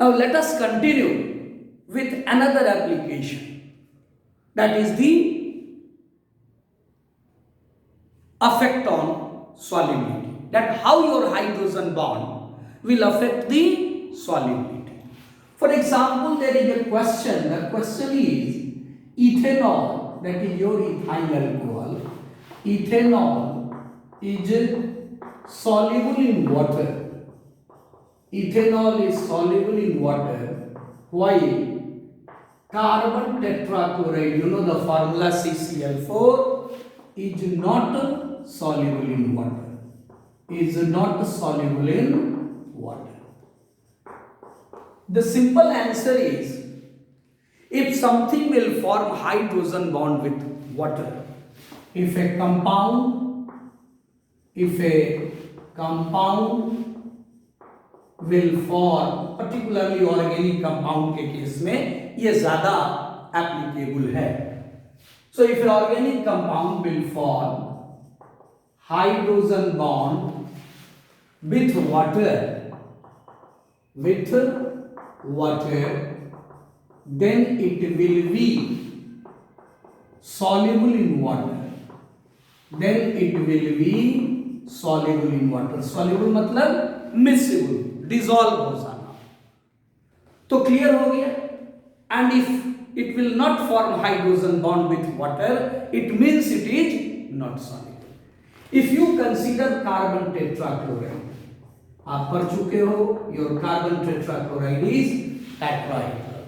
Now let us continue with another application, that is the effect on solubility, that how your hydrogen bond will affect the solubility. For example, there is a question. The question is ethanol, that is your ethyl alcohol. Ethanol is soluble in water. Ethanol is soluble in water, while carbon tetrachloride, you know the formula CCl4, is not soluble in water. Is not soluble in water. The simple answer is, if something will form hydrogen bond with water, if a compound will form, particularly organic compound के case में ये ज़्यादा applicable है. So if an organic compound will form hydrogen bond with water, then it will be soluble in water. Soluble मतलब miscible, dissolve हो जाना. तो clear हो गया. And if it will not form hydrogen bond with water, it means it is not soluble. If you consider carbon tetrachloride, आप पढ़ चुके हो, your carbon tetrachloride is tetrahedral.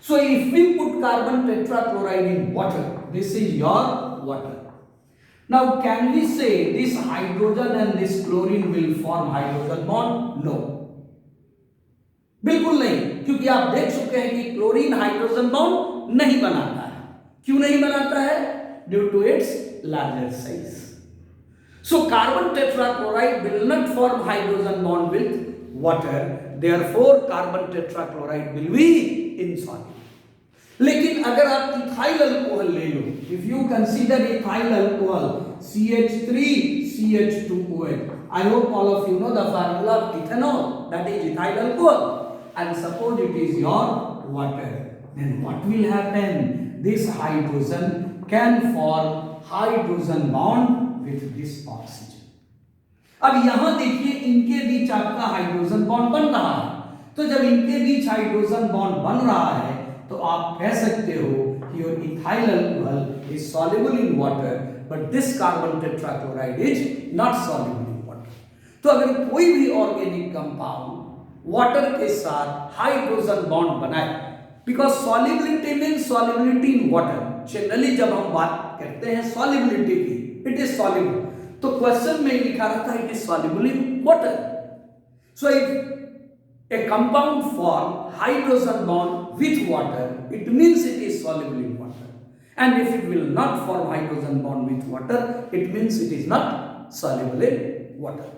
So if we put carbon tetrachloride in water, this is your water. Now can we say this hydrogen and this chlorine will form hydrogen bond? No, बिल्कुल नहीं, क्योंकि आप देख चुके हैं कि chlorine hydrogen bond नहीं बनाता है. क्यों नहीं बनाता है? Due to its larger size. So carbon tetrachloride will not form hydrogen bond with water, therefore carbon tetrachloride will be insoluble. लेकिन अगर आप इथाइल अल्कोहल ले लो, if you consider ethyl alcohol CH3CH2OH, I hope all of you know the formula of ethanol, that is ethyl alcohol, and suppose it is your water, then what will happen? This hydrogen can form hydrogen bond with this oxygen. अब यहां देखिए इनके बीच आपका hydrogen bond बन रहा है. तो जब इनके बीच हाइड्रोजन बॉन्ड बन रहा है तो आप कह सकते हो कि your ethyl alcohol is soluble in water, but this carbon tetrachloride is not soluble in water. तो अगर कोई भी ऑर्गेनिक कंपाउंड वाटर के साथ हाइड्रोजन बॉन्ड बनाए, because solubility means solubility in water. Generally जब हम बात करते हैं सॉल्युबिलिटी की, इट इज सॉल्युबल. तो क्वेश्चन में लिखा रहता है it is soluble in water. So if a compound form hydrogen bond with water, it means it is soluble in water. And if it will not form hydrogen bond with water, it means it is not soluble in water.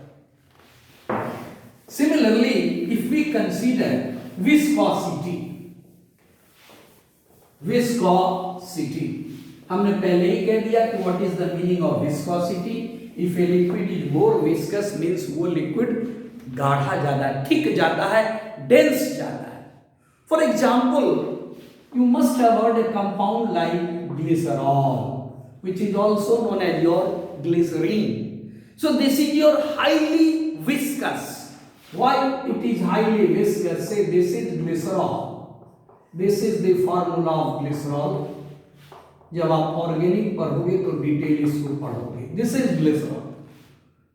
Similarly, if we consider viscosity, हमने पहले ही कह दिया कि what is the meaning of viscosity. If a liquid is more viscous, means वो liquid गाढ़ा ज्यादा, thick जाता है, डेंस जाता है. For example, you must have heard a compound like glycerol, which is also known as your glycerine. So this is your highly viscous. Why it is highly viscous? Say this is glycerol. This is the formula of glycerol. जब आप organic पढ़ोगे तो detail इसको पढ़ोगे. This is glycerol.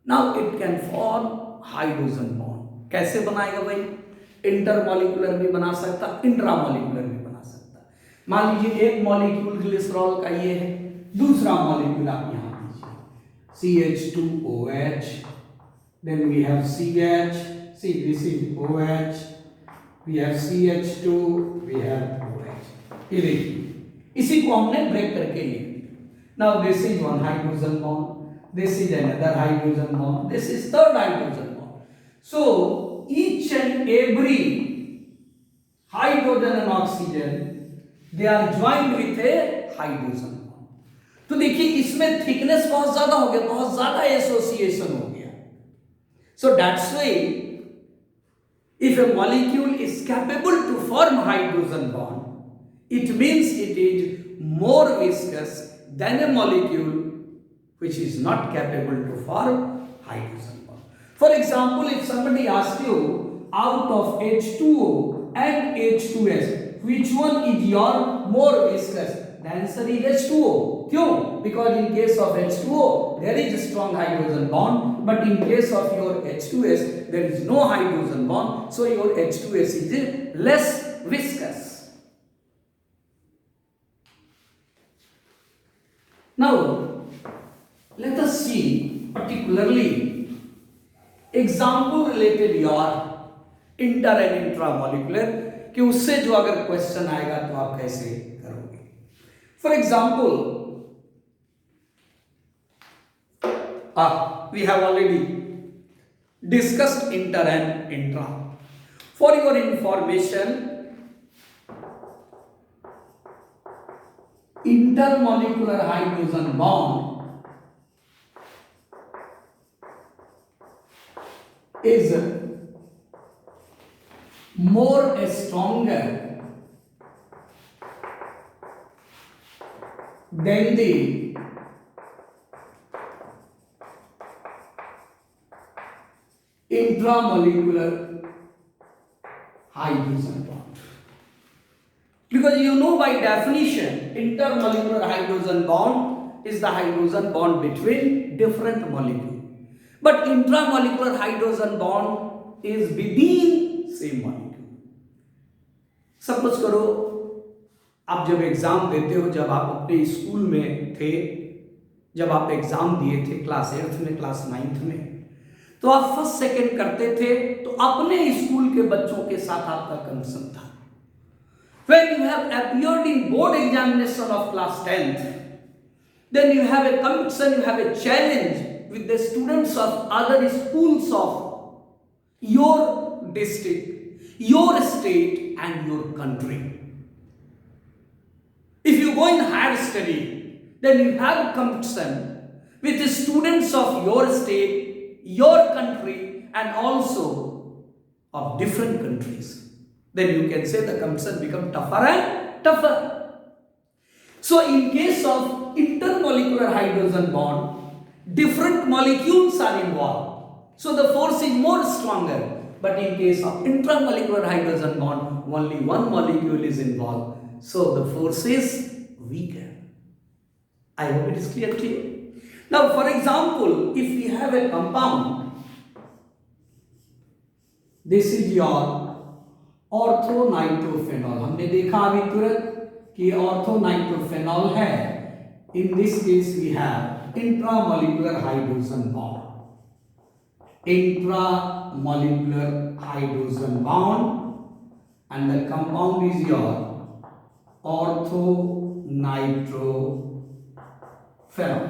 Now it can form hydrogen bond. कैसे बनाएगा भाई? Intermolecular भी बना सकता, इंट्रामॉलिक्यूलर भी बना सकता. मान लीजिए एक मॉलिक्यूल ग्लिसरॉल का ये है, दूसरा मॉलिक्यूल आप यहां लीजिए CH2OH, then we have CH. See, this is OH, we have CH2, we have OH. ये देखिए, इसी को हमने ब्रेक करके लिख दिया. Now this is one hydrogen bond, this is another hydrogen bond, this is third hydrogen bond. So each and every hydrogen and oxygen, they are joined with a hydrogen bond. तो देखिए इसमें thickness बहुत ज्यादा हो गया, बहुत ज्यादा association हो गया. So that's why If a molecule is capable to form hydrogen bond, it means it is more viscous than a molecule which is not capable to form hydrogen bond. For example, if somebody asks you out of H2O and H2S, which one is your more viscous? The answer is H2O. Kyun? Because in case of H2O, there is a strong hydrogen bond, but in case of your H2S, there is no hydrogen bond, so your H2S is less viscous. Now, let us see particularly example related your inter and intramolecular कि उससे जो अगर question आएगा तो आप कैसे करोगे. For example we have already discussed inter and intra. For your information, intermolecular hydrogen bond is more stronger than the intramolecular hydrogen bond. Because you know by definition, intermolecular hydrogen bond is the hydrogen bond between different molecules. But intramolecular hydrogen bond is within same molecule. Suppose करो आप जब exam देते हो, जब आप अपने school में थे, जब आप एग्जाम दिए थे क्लास 8th में, क्लास 9th में, तो आप फर्स्ट सेकंड करते थे, तो अपने स्कूल के बच्चों के साथ आपका कंसर्न था. When you have appeared in board examination of class 10th, then you have a competition, you have a challenge with the students of other schools of your district, your state and your country. If you go in higher study, then you have competition with the students of your state, your country and also of different countries. Then you can say the competition becomes tougher and tougher. So in case of intermolecular hydrogen bond, different molecules are involved. So the force is more stronger. But in case of intramolecular hydrogen bond, only one molecule is involved. So the force is weaker. I hope it is clear to you. Now for example, if we have a compound, this is your ऑर्थोनाइट्रोफेनॉल. हमने देखा अभी तुरंत कि orthonitrophenol है. In this case we have intramolecular hydrogen bond. Intramolecular hydrogen bond and the compound is your orthonitrophenol.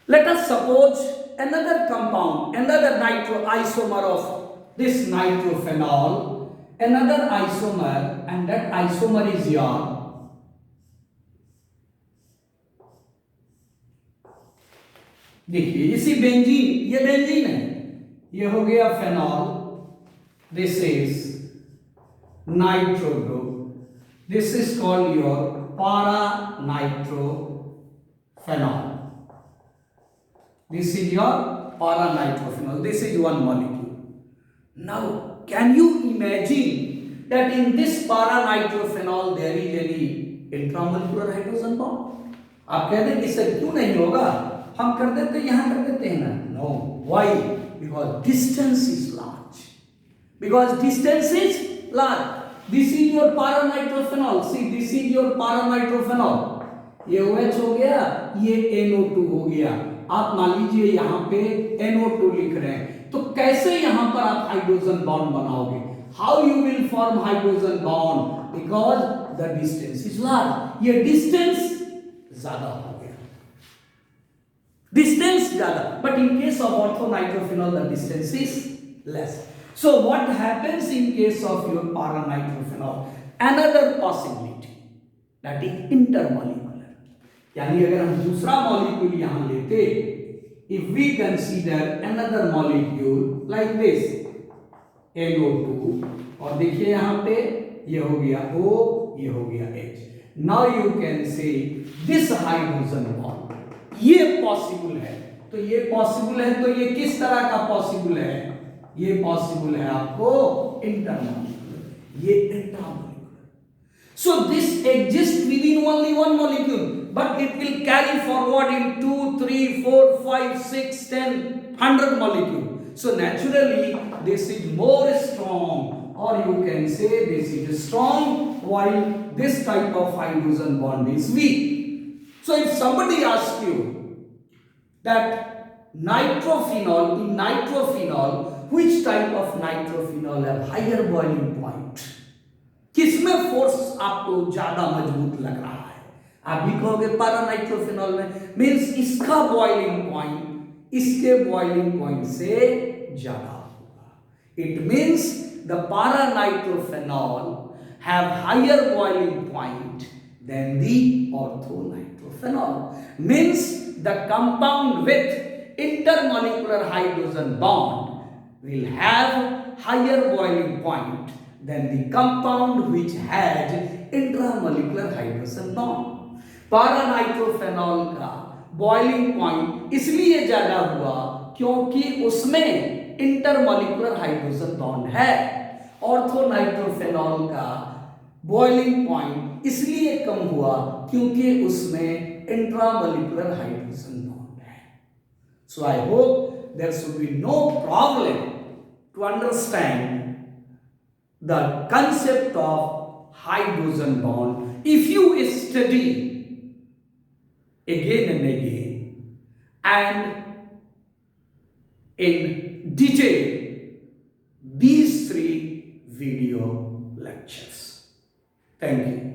Let us suppose another compound, another nitro isomer of this nitrophenol, another isomer, and that isomer is your देखिए इसी benzene, ये benzene है, ये हो गया phenol. This is nitro group. This is called your para nitrophenol. This is your para nitrophenol. This is one molecule. Now can you imagine that in this para nitrophenol there is any intramolecular hydrogen bond? आप कह दें कि sir क्यों नहीं होगा, हम कर देते यहाँ कर देते हैं ना. No. Why? Because distance is large. Because distance is large. This is your para nitrophenol. See, this is your para nitrophenol. ये OH हो गया, ये NO2 हो गया. आप मान लीजिए यहाँ पे NO2 लिख रहे हैं, तो कैसे यहाँ पर आप हाइड्रोजन बॉन्ड बनाओगे? How you will form hydrogen bond? Because the distance is large. ये distance ज़्यादा हो गया. Distance ज़्यादा. But in case of orthonitrophenol, the distance is less. So what happens in case of your para nitrophenol? Another possibility, that is intermolecular. यानी अगर हम दूसरा molecule यहाँ लेते, if we consider another molecule like this, NO2 और देखिए यहाँ पे ये हो गया O, ये हो गया H. Now you can say this hydrogen bond ये पॉसिबल है. तो ये पॉसिबल है तो ये किस तरह का पॉसिबल है? ये पॉसिबल है आपको इंटरमॉलिक्यूलर, ये intramolecular. So this exists within only one molecule, but it will carry forward in 2, 3, 4, 5, 6, 10, 100 molecule. So naturally this is more strong, or you can say this is strong while this type of hydrogen bond is weak. So if somebody asks you that nitrophenol, in nitrophenol, which type of nitrophenol have higher boiling point? किसमें force आपको ज्यादा मजबूत लग रहा है? आप भी कहोगे पारानाइट्रोफेनॉल में. मींस इसका बॉइलिंग पॉइंट इसके बॉइलिंग पॉइंट से ज्यादा होगा. It means the paranitrophenol have higher boiling point than the orthonitrophenol. Means the compound with intermolecular hydrogen bond will have higher boiling point than the compound which has intramolecular hydrogen bond. Paranitrophenol का boiling point इसलिए ज्यादा हुआ क्योंकि उसमें intermolecular hydrogen bond है. ऑर्थोनाइट्रोफेनॉल का boiling point इसलिए कम हुआ क्योंकि उसमें इंट्रामॉलिक्यूलर हाइड्रोजन बॉन्ड है. So I hope there should be no problem to understand the concept of hydrogen bond if you study again and again and in detail these 3 video lectures. Thank you.